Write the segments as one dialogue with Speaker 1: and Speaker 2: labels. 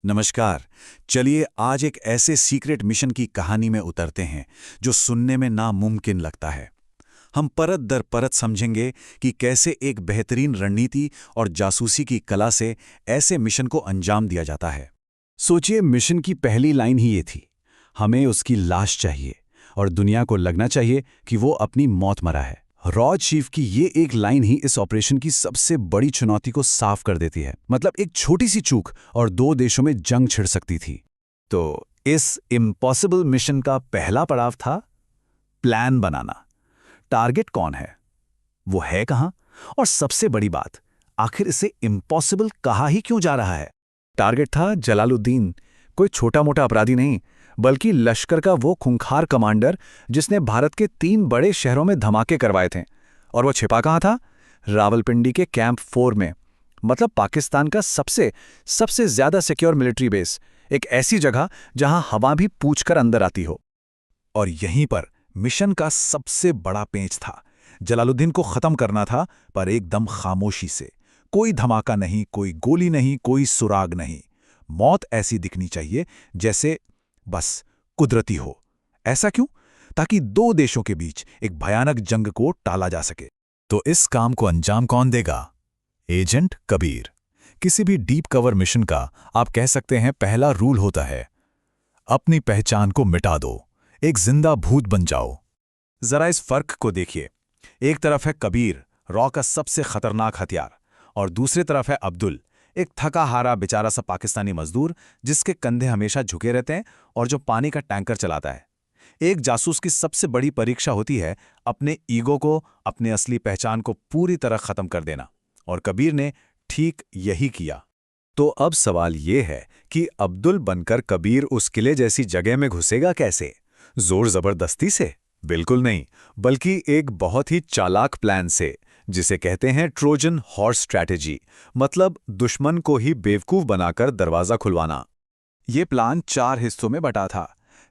Speaker 1: नमस्कार। चलिए आज एक ऐसे सीक्रेट मिशन की कहानी में उतरते हैं जो सुनने में नामुमकिन लगता है। हम परत दर परत समझेंगे कि कैसे एक बेहतरीन रणनीति और जासूसी की कला से ऐसे मिशन को अंजाम दिया जाता है। सोचिए, मिशन की पहली लाइन ही ये थी, हमें उसकी लाश चाहिए और दुनिया को लगना चाहिए कि वो अपनी मौत मरा है। रॉड चीफ की ये एक लाइन ही इस ऑपरेशन की सबसे बड़ी चुनौती को साफ कर देती है। मतलब एक छोटी सी चूक और दो देशों में जंग छिड़ सकती थी। तो इस इम्पॉसिबल मिशन का पहला पड़ाव था प्लान बनाना। टारगेट कौन है, वो है कहां, और सबसे बड़ी बात, आखिर इसे इम्पॉसिबल कहा ही क्यों जा रहा है। टारगेट था जलालुद्दीन, कोई छोटा मोटा अपराधी नहीं, बल्कि लश्कर का वो खूंखार कमांडर जिसने भारत के 3 बड़े शहरों में धमाके करवाए थे। और वो छिपा कहाँ था? रावलपिंडी के कैंप 4 में। मतलब पाकिस्तान का सबसे ज्यादा सिक्योर मिलिट्री बेस, एक ऐसी जगह जहां हवा भी पूछ कर अंदर आती हो। और यहीं पर मिशन का सबसे बड़ा पेंच था। जलालुद्दीन को खत्म करना था, पर एकदम खामोशी से। कोई धमाका नहीं, कोई गोली नहीं, कोई सुराग नहीं। मौत ऐसी दिखनी चाहिए जैसे बस कुदरती हो। ऐसा क्यों? ताकि दो देशों के बीच एक भयानक जंग को टाला जा सके। तो इस काम को अंजाम कौन देगा? एजेंट कबीर। किसी भी डीप कवर मिशन का आप कह सकते हैं पहला रूल होता है, अपनी पहचान को मिटा दो, एक जिंदा भूत बन जाओ। जरा इस फर्क को देखिए। एक तरफ है कबीर, रॉ का सबसे खतरनाक हथियार, और दूसरी तरफ है अब्दुल, एक थका हारा बेचारा सा पाकिस्तानी मजदूर जिसके कंधे हमेशा झुके रहते हैं और जो पानी का टैंकर चलाता है। एक जासूस की सबसे बड़ी परीक्षा होती है अपने ईगो को, अपने असली पहचान को पूरी तरह खत्म कर देना। और कबीर ने ठीक यही किया। तो अब सवाल ये है कि अब्दुल बनकर कबीर उस किले जैसी जगह में घुसेगा कैसे? जोर जबरदस्ती से? बिल्कुल नहीं, बल्कि एक बहुत ही चालाक प्लान से, जिसे कहते हैं ट्रोजन हॉर्स स्ट्रैटेजी। मतलब दुश्मन को ही बेवकूफ बनाकर दरवाजा खुलवाना। ये प्लान 4 हिस्सों में बटा था।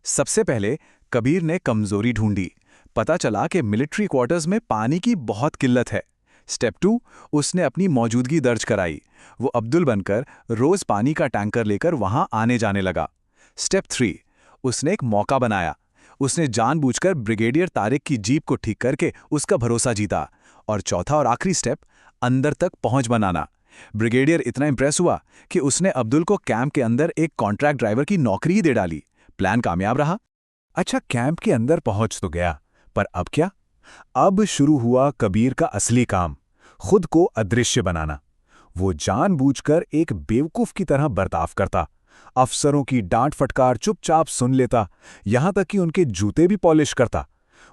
Speaker 1: सबसे पहले कबीर ने कमजोरी ढूंढी। पता चला कि मिलिट्री क्वार्टर्स में पानी की बहुत किल्लत है। स्टेप 2, उसने अपनी मौजूदगी दर्ज कराई। वो अब्दुल बनकर रोज पानी का टैंकर लेकर वहां आने जाने लगा। स्टेप 3, उसने एक मौका बनाया। उसने जानबूझकर ब्रिगेडियर तारिक की जीप को ठीक करके उसका भरोसा जीता। और चौथा और आखिरी स्टेप, अंदर तक पहुंच बनाना। ब्रिगेडियर इतना इंप्रेस हुआ कि उसने अब्दुल को कैंप के अंदर एक कॉन्ट्रैक्ट ड्राइवर की नौकरी ही दे डाली। प्लान कामयाब रहा। अच्छा, कैंप के अंदर पहुंच तो गया, पर अब क्या? अब शुरू हुआ कबीर का असली काम, खुद को अदृश्य बनाना। वो जानबूझकर एक बेवकूफ की तरह बर्ताव करता, अफसरों की डांट फटकार चुपचाप सुन लेता, यहां तक कि उनके जूते भी पॉलिश करता।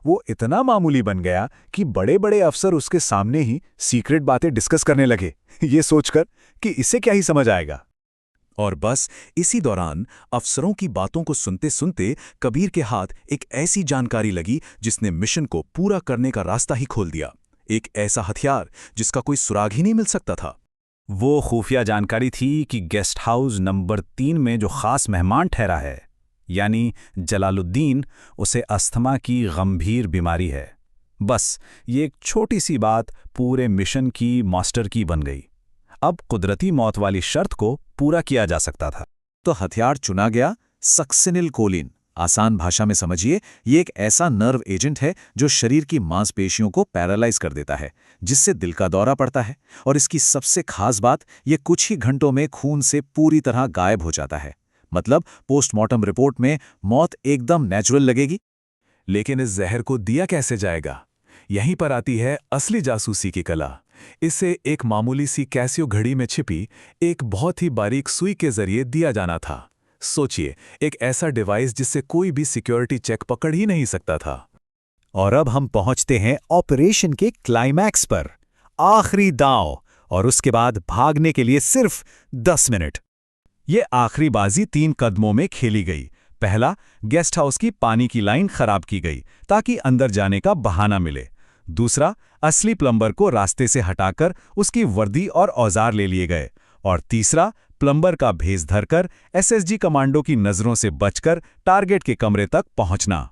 Speaker 1: वो इतना मामूली बन गया कि बड़े बड़े अफसर उसके सामने ही सीक्रेट बातें डिस्कस करने लगे, ये सोचकर कि इसे क्या ही समझ आएगा। और बस इसी दौरान अफसरों की बातों को सुनते सुनते कबीर के हाथ एक ऐसी जानकारी लगी जिसने मिशन को पूरा करने का रास्ता ही खोल दिया। एक ऐसा हथियार जिसका कोई सुराग ही नहीं मिल सकता था। वो खुफिया जानकारी थी कि गेस्ट हाउस नंबर 3 में जो खास मेहमान ठहरा है, यानी जलालुद्दीन, उसे अस्थमा की गंभीर बीमारी है। बस ये एक छोटी सी बात पूरे मिशन की मास्टर की बन गई। अब कुदरती मौत वाली शर्त को पूरा किया जा सकता था। तो हथियार चुना गया सक्सिनिल कोलिन। आसान भाषा में समझिए, ये एक ऐसा नर्व एजेंट है जो शरीर की मांसपेशियों को पैरालाइज कर देता है, जिससे दिल का दौरा पड़ता है। और इसकी सबसे खास बात, ये कुछ ही घंटों में खून से पूरी तरह गायब हो जाता है। मतलब पोस्टमार्टम रिपोर्ट में मौत एकदम नेचुरल लगेगी। लेकिन इस जहर को दिया कैसे जाएगा? यहीं पर आती है असली जासूसी की कला। इसे एक मामूली सी कैसियो घड़ी में छिपी एक बहुत ही बारीक सुई के जरिए दिया जाना था। सोचिए, एक ऐसा डिवाइस जिससे कोई भी सिक्योरिटी चेक पकड़ ही नहीं सकता था। और अब हम पहुंचते हैं ऑपरेशन के क्लाइमैक्स पर, आखिरी दांव, और उसके बाद भागने के लिए सिर्फ 10 मिनट। ये आखिरी बाजी 3 कदमों में खेली गई। पहला, गेस्ट हाउस की पानी की लाइन खराब की गई ताकि अंदर जाने का बहाना मिले। दूसरा, असली प्लम्बर को रास्ते से हटाकर उसकी वर्दी और औजार ले लिए गए। और तीसरा, प्लम्बर का भेस धरकर एसएसजी कमांडो की नजरों से बचकर टारगेट के कमरे तक पहुंचना।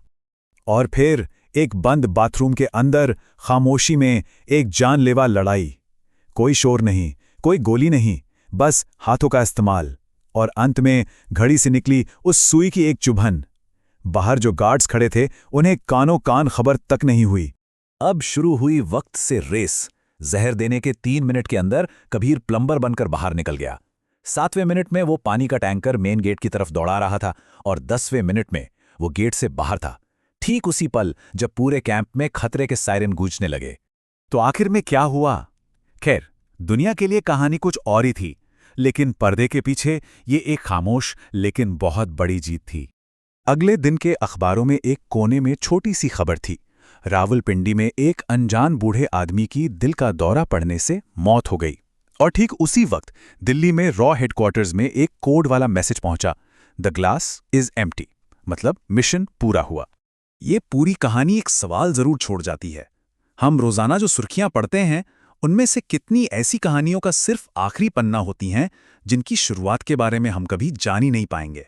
Speaker 1: और फिर एक बंद बाथरूम के अंदर खामोशी में एक जानलेवा लड़ाई। कोई शोर नहीं, कोई गोली नहीं, बस हाथों का इस्तेमाल, और अंत में घड़ी से निकली उस सुई की एक चुभन। बाहर जो गार्ड्स खड़े थे उन्हें कानों कान खबर तक नहीं हुई। अब शुरू हुई वक्त से रेस। जहर देने के 3 मिनट के अंदर कबीर प्लम्बर बनकर बाहर निकल गया। 7वें मिनट में वो पानी का टैंकर मेन गेट की तरफ दौड़ा रहा था और 10वें मिनट में वो गेट से बाहर था, ठीक उसी पल जब पूरे कैंप में खतरे के सायरन गूंजने लगे। तो आखिर में क्या हुआ? खैर, दुनिया के लिए कहानी कुछ और ही थी, लेकिन पर्दे के पीछे ये एक खामोश लेकिन बहुत बड़ी जीत थी। अगले दिन के अखबारों में एक कोने में छोटी सी खबर थी। रावलपिंडी में एक अनजान बूढ़े आदमी की दिल का दौरा पड़ने से मौत हो गई। और ठीक उसी वक्त दिल्ली में रॉ हेडक्वार्टर्स में एक कोड वाला मैसेज पहुंचा, द ग्लास इज एम्प्टी, मतलब मिशन पूरा हुआ। ये पूरी कहानी एक सवाल जरूर छोड़ जाती है। हम रोजाना जो सुर्खियां पढ़ते हैं, उनमें से कितनी ऐसी कहानियों का सिर्फ आखिरी पन्ना होती हैं जिनकी शुरुआत के बारे में हम कभी जान ही नहीं पाएंगे।